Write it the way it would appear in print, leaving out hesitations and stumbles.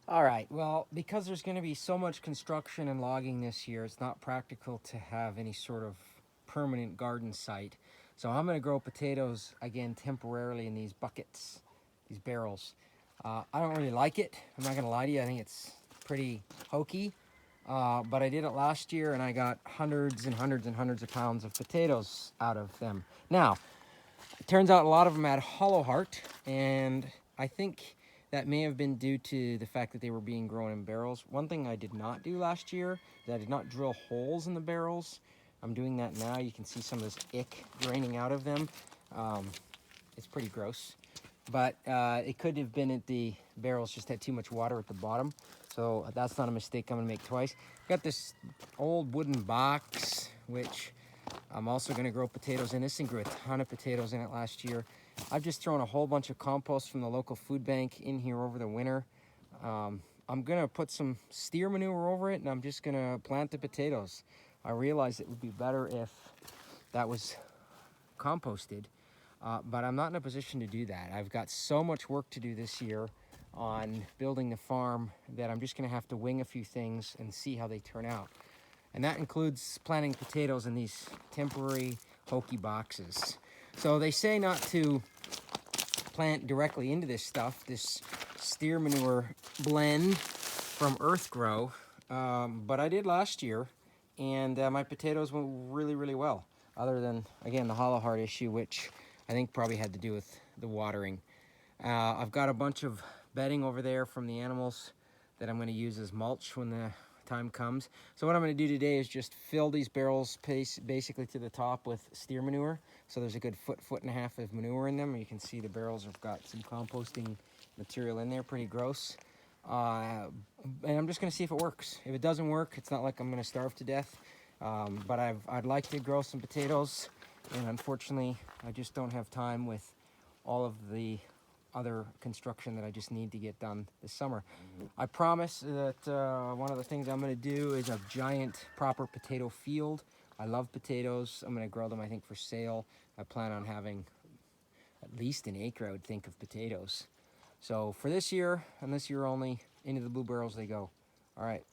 All right, well, because there's going to be so much construction and logging this year, it's not practical to have any sort of permanent garden site. So I'm going to grow potatoes again temporarily in these buckets, these barrels. I don't really like it. I'm not going to lie to you. I think it's pretty hokey. But I did it last year and I got hundreds and hundreds and hundreds of pounds of potatoes out of them. Now, it turns out a lot of them had hollow heart, and I think that may have been due to the fact that they were being grown in barrels. One thing I did not do last year is I did not drill holes in the barrels. I'm doing that now. You can see some of this ick draining out of them. Um, it's pretty gross. But it could have been that the barrels just had too much water at the bottom. So that's not a mistake I'm gonna make twice. Got this old wooden box, which I'm also going to grow potatoes in. This thing grew a ton of potatoes in it last year. I've just thrown a whole bunch of compost from the local food bank in here over the winter. I'm going to put some steer manure over it, and I'm just going to plant the potatoes. I realized it would be better if that was composted, but I'm not in a position to do that. I've got so much work to do this year on building the farm that I'm just going to have to wing a few things and see how they turn out. And that includes planting potatoes in these temporary hokey boxes. So they say not to plant directly into this stuff, this steer manure blend from Earthgrow, but I did last year, and my potatoes went really, really well. Other than, again, the hollow heart issue, which I think probably had to do with the watering. I've got a bunch of bedding over there from the animals that I'm going to use as mulch when the time comes. So what I'm going to do today is just fill these barrels basically to the top with steer manure. So there's a good foot and a half of manure in them. You can see the barrels have got some composting material in there, pretty gross. And I'm just going to see if it works. If it doesn't work, it's not like I'm going to starve to death. But I'd like to grow some potatoes, and unfortunately, I just don't have time with all of the other construction that I just need to get done this summer. I promise that one of the things I'm going to do is a giant proper potato field. I love potatoes. I'm going to grow them, I think, for sale. I plan on having at least an acre, I would think, of potatoes. So for this year and this year only, into the blue barrels they go. All right.